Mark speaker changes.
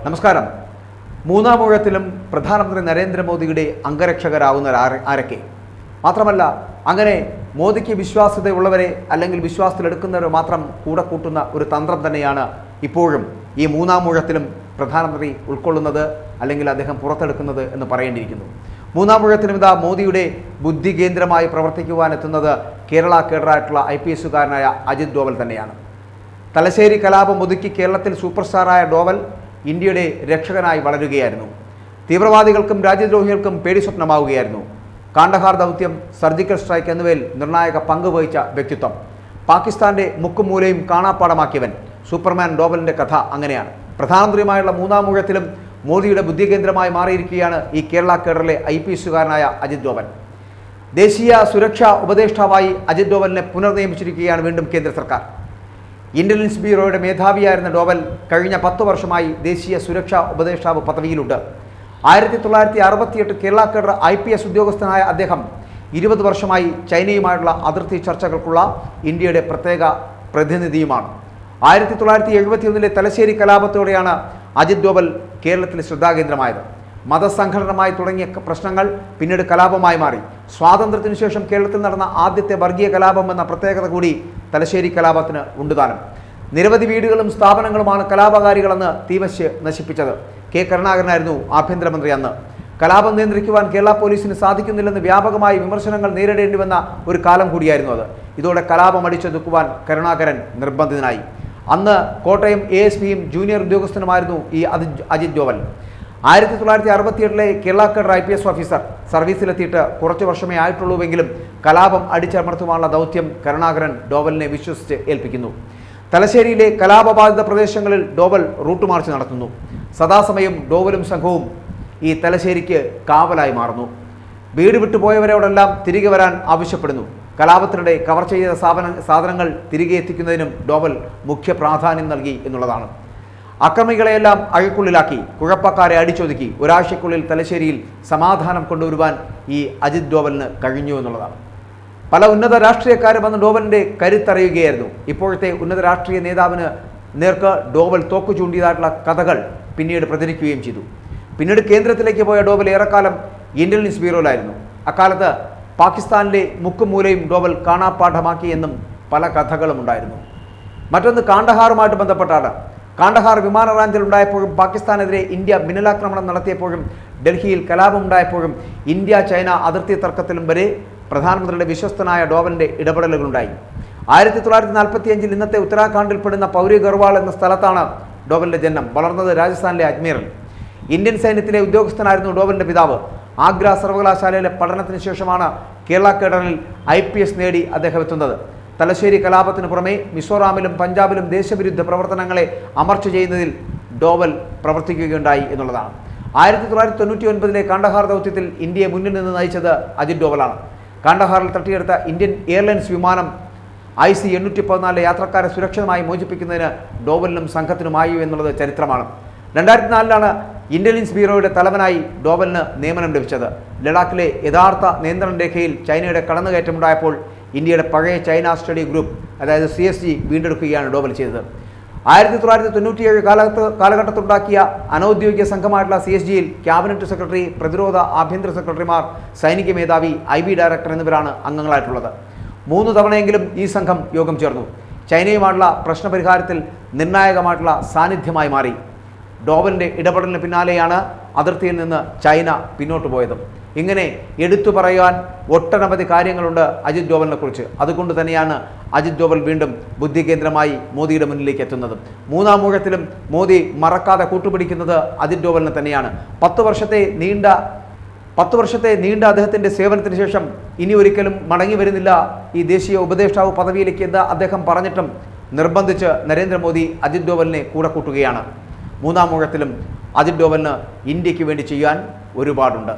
Speaker 1: നമസ്കാരം. മൂന്നാം ഊഴത്തിലും പ്രധാനമന്ത്രി നരേന്ദ്രമോദിയുടെ അംഗരക്ഷകരാകുന്ന ആരൊക്കെ? മാത്രമല്ല, അങ്ങനെ മോദിക്ക് വിശ്വാസ്യതയുള്ളവരെ അല്ലെങ്കിൽ വിശ്വാസത്തിലെടുക്കുന്നവരെ മാത്രം കൂടെ കൂട്ടുന്ന ഒരു തന്ത്രം തന്നെയാണ് ഇപ്പോഴും ഈ മൂന്നാം ഊഴത്തിലും പ്രധാനമന്ത്രി ഉൾക്കൊള്ളുന്നത് അല്ലെങ്കിൽ അദ്ദേഹം പുറത്തെടുക്കുന്നത് എന്ന് പറയേണ്ടിയിരിക്കുന്നു. മൂന്നാം ഊഴത്തിലും ഇതാ മോദിയുടെ ബുദ്ധി കേന്ദ്രമായി പ്രവർത്തിക്കുവാനെത്തുന്നത് കേരള കേഡറായിട്ടുള്ള IPSകാരനായ അജിത് ഡോവൽ തന്നെയാണ്. തലശ്ശേരി കലാപം ഒതുക്കി കേരളത്തിൽ സൂപ്പർ സ്റ്റാറായ ഡോവൽ ഇന്ത്യയുടെ രക്ഷകനായി വളരുകയായിരുന്നു. തീവ്രവാദികൾക്കും രാജ്യദ്രോഹികൾക്കും പേടി സ്വപ്നമാവുകയായിരുന്നു. കാണ്ഡഹാർ ദൗത്യം, സർജിക്കൽ സ്ട്രൈക്ക് എന്നിവയിൽ നിർണായക പങ്ക് വഹിച്ച വ്യക്തിത്വം. പാകിസ്ഥാന്റെ മുക്കും മൂലയും കാണാപ്പാടമാക്കിയവൻ സൂപ്പർമാൻ ഡോവലിന്റെ കഥ അങ്ങനെയാണ്. പ്രധാനമന്ത്രിയുമായുള്ള മൂന്നാം ഊഴത്തിലും മോദിയുടെ ബുദ്ധികേന്ദ്രമായി മാറിയിരിക്കുകയാണ് ഈ കേരള കേഡറിലെ IPSകാരനായ അജിത് ഡോവൽ. ദേശീയ സുരക്ഷാ ഉപദേഷ്ടാവായി അജിത് ഡോവലിനെ പുനർനിയമിച്ചിരിക്കുകയാണ് വീണ്ടും കേന്ദ്ര സർക്കാർ. ഇന്റലിജൻസ് ബ്യൂറോയുടെ മേധാവിയായിരുന്ന ഡോവൽ കഴിഞ്ഞ 10 വർഷമായി ദേശീയ സുരക്ഷാ ഉപദേഷ്ടാവ് പദവിയിലുണ്ട്. 1968 കേരള കേഡർ IPS ഉദ്യോഗസ്ഥനായ അദ്ദേഹം 20 വർഷമായി ചൈനയുമായുള്ള അതിർത്തി ചർച്ചകൾക്കുള്ള ഇന്ത്യയുടെ പ്രത്യേക പ്രതിനിധിയുമാണ്. 1971 തലശ്ശേരി കലാപത്തോടെയാണ് അജിത് ഡോവൽ കേരളത്തിലെ ശ്രദ്ധാകേന്ദ്രമായത്. മതസംഘടനമായി തുടങ്ങിയ പ്രശ്നങ്ങൾ പിന്നീട് കലാപമായി മാറി. സ്വാതന്ത്ര്യത്തിനു ശേഷം കേരളത്തിൽ നടന്ന ആദ്യത്തെ വർഗീയ കലാപം എന്ന പ്രത്യേകത കൂടി തലശ്ശേരി കലാപത്തിന് ഉണ്ടുതാനും. നിരവധി വീടുകളും സ്ഥാപനങ്ങളുമാണ് കലാപകാരികളെന്ന് തീവച്ച് നശിപ്പിച്ചത്. K. കരുണാകരനായിരുന്നു ആഭ്യന്തരമന്ത്രി അന്ന്. കലാപം നിയന്ത്രിക്കുവാൻ കേരള പോലീസിന് സാധിക്കുന്നില്ലെന്ന് വ്യാപകമായി വിമർശനങ്ങൾ നേരിടേണ്ടി വന്ന ഒരു കാലം കൂടിയായിരുന്നു അത്. ഇതോടെ കലാപം അടിച്ചൊതുക്കുവാൻ കരുണാകരൻ നിർബന്ധിതനായി. അന്ന് കോട്ടയം ASPയും ജൂനിയർ ഉദ്യോഗസ്ഥനുമായിരുന്നു ഈ Ajit Doval. 1968 Kerala cadre IPS officer. സർവീസിലെത്തിയിട്ട് കുറച്ചു വർഷമേ ആയിട്ടുള്ളൂവെങ്കിലും കലാപം അടിച്ചമർത്തുവാനുള്ള ദൗത്യം കരുണാകരൻ ഡോവലിനെ വിശ്വസിച്ച് ഏൽപ്പിക്കുന്നു. തലശ്ശേരിയിലെ കലാപബാധിത പ്രദേശങ്ങളിൽ ഡോവൽ റൂട്ട് മാർച്ച് നടത്തുന്നു. സദാസമയം ഡോവലും സംഘവും ഈ തലശ്ശേരിക്ക് കാവലായി മാറുന്നു. വീട് വിട്ടുപോയവരോടെല്ലാം തിരികെ വരാൻ ആവശ്യപ്പെടുന്നു. കലാപത്തിനിടെ കവർ ചെയ്ത സാധനങ്ങൾ തിരികെ എത്തിക്കുന്നതിനും ഡോവൽ മുഖ്യ പ്രാധാന്യം നൽകി എന്നുള്ളതാണ്. അക്രമികളെയെല്ലാം അഴിക്കുള്ളിലാക്കി കുഴപ്പക്കാരെ അടിച്ചൊതുക്കി ഒരാഴ്ചയ്ക്കുള്ളിൽ തലശ്ശേരിയിൽ സമാധാനം കൊണ്ടുവരുവാൻ ഈ അജിത് ഡോവലിന് കഴിഞ്ഞു എന്നുള്ളതാണ്. പല ഉന്നത രാഷ്ട്രീയക്കാരും വന്ന് ഡോവലിൻ്റെ കരുത്തറിയുകയായിരുന്നു. ഇപ്പോഴത്തെ ഉന്നത രാഷ്ട്രീയ നേതാവിന് നേർക്ക് ഡോവൽ തോക്കു ചൂണ്ടിയതായിട്ടുള്ള കഥകൾ പിന്നീട് പ്രചരിക്കുകയും ചെയ്തു. പിന്നീട് കേന്ദ്രത്തിലേക്ക് പോയ ഡോവൽ ഏറെക്കാലം ഇന്റലിജൻസ് ബ്യൂറോയിലായിരുന്നു. അക്കാലത്ത് പാകിസ്ഥാനിലെ മുക്കും മൂലയും ഡോവൽ കാണാപ്പാഠമാക്കി എന്നും പല കഥകളും ഉണ്ടായിരുന്നു. മറ്റൊന്ന് കാണ്ഡഹാറുമായിട്ട് ബന്ധപ്പെട്ടാണ്. കാണ്ഡഹാർ വിമാന റാഞ്ചൽ ഉണ്ടായപ്പോഴും പാകിസ്ഥാനെതിരെ ഇന്ത്യ മിന്നലാക്രമണം നടത്തിയപ്പോഴും ഡൽഹിയിൽ കലാപമുണ്ടായപ്പോഴും ഇന്ത്യ ചൈന അതിർത്തി തർക്കത്തിലും വരെ പ്രധാനമന്ത്രിയുടെ വിശ്വസ്തനായ ഡോവലിൻ്റെ ഇടപെടലുകളുണ്ടായി. 1945 ഇന്നത്തെ ഉത്തരാഖണ്ഡിൽപ്പെടുന്ന പൗരി ഗർവാൾ എന്ന സ്ഥലത്താണ് ഡോവലിൻ്റെ ജന്മം. വളർന്നത് രാജസ്ഥാനിലെ അജ്മീറിൽ. ഇന്ത്യൻ സൈന്യത്തിലെ ഉദ്യോഗസ്ഥനായിരുന്നു ഡോവലിൻ്റെ പിതാവ്. ആഗ്ര സർവകലാശാലയിലെ പഠനത്തിന് ശേഷമാണ് കേരള കേഡറിൽ IPS നേടി അദ്ദേഹം എത്തുന്നത്. തലശ്ശേരി കലാപത്തിന് പുറമെ മിസോറാമിലും പഞ്ചാബിലും ദേശവിരുദ്ധ പ്രവർത്തനങ്ങളെ അമർച്ച ചെയ്യുന്നതിൽ ഡോവൽ പ്രവർത്തിക്കുകയുണ്ടായി എന്നുള്ളതാണ്. 1999 കാണ്ഡഹാർ ദൗത്യത്തിൽ ഇന്ത്യയെ മുന്നിൽ നിന്ന് നയിച്ചത് അജിത് ഡോവലാണ്. കാണ്ഡഹാറിൽ തട്ടിയെടുത്ത ഇന്ത്യൻ എയർലൈൻസ് വിമാനം IC-814 യാത്രക്കാരെ സുരക്ഷിതമായി മോചിപ്പിക്കുന്നതിന് ഡോവലിനും സംഘത്തിനുമായി എന്നുള്ളത് ചരിത്രമാണ്. 2004 ഇന്റലിജൻസ് ബ്യൂറോയുടെ തലവനായി ഡോവലിന് നിയമനം ലഭിച്ചത്. ലഡാക്കിലെ യഥാർത്ഥ നിയന്ത്രണ രേഖയിൽ ചൈനയുടെ കടന്നുകയറ്റമുണ്ടായപ്പോൾ ഇന്ത്യയുടെ പഴയ ചൈന സ്റ്റഡി ഗ്രൂപ്പ്, അതായത് CSG വീണ്ടെടുക്കുകയാണ് ഡോവൽ ചെയ്തത്. 1997 കാലഘട്ടത്തുണ്ടാക്കിയ അനൌദ്യോഗിക സംഘമായിട്ടുള്ള CSGയിൽ ക്യാബിനറ്റ് സെക്രട്ടറി, പ്രതിരോധ ആഭ്യന്തര സെക്രട്ടറിമാർ, സൈനിക മേധാവി, IB ഡയറക്ടർ എന്നിവരാണ് അംഗങ്ങളായിട്ടുള്ളത്. 3 തവണയെങ്കിലും ഈ സംഘം യോഗം ചേർന്നു. ചൈനയുമായുള്ള പ്രശ്നപരിഹാരത്തിൽ നിർണായകമായിട്ടുള്ള സാന്നിധ്യമായി മാറി. ഡോവലിൻ്റെ ഇടപെടലിന് പിന്നാലെയാണ് അതിർത്തിയിൽ നിന്ന് ചൈന പിന്നോട്ട് പോയതും. ഇങ്ങനെ എടുത്തു പറയാൻ ഒട്ടനവധി കാര്യങ്ങളുണ്ട് അജിത് ഡോവലിനെ കുറിച്ച്. അതുകൊണ്ട് തന്നെയാണ് അജിത് ഡോവൽ വീണ്ടും ബുദ്ധികേന്ദ്രമായി മോദിയുടെ മുന്നിലേക്ക് എത്തുന്നതും. മൂന്നാം ഊഴത്തിലും മോദി മറക്കാതെ കൂട്ടുപിടിക്കുന്നത് അജിത് ഡോവലിനെ തന്നെയാണ്. 10 വർഷത്തെ നീണ്ട അദ്ദേഹത്തിൻ്റെ സേവനത്തിന് ശേഷം ഇനി ഒരിക്കലും മടങ്ങി വരുന്നില്ല ഈ ദേശീയ ഉപദേഷ്ടാവ് പദവിയിലേക്ക് എന്ന് അദ്ദേഹം പറഞ്ഞിട്ടും നിർബന്ധിച്ച് നരേന്ദ്രമോദി അജിത് ഡോവലിനെ കൂടെ കൂട്ടുകയാണ്. മൂന്നാം ഊഴത്തിലും അജിത് ഡോവലിന് ഇന്ത്യക്ക് വേണ്ടി ചെയ്യാൻ ഒരുപാടുണ്ട്.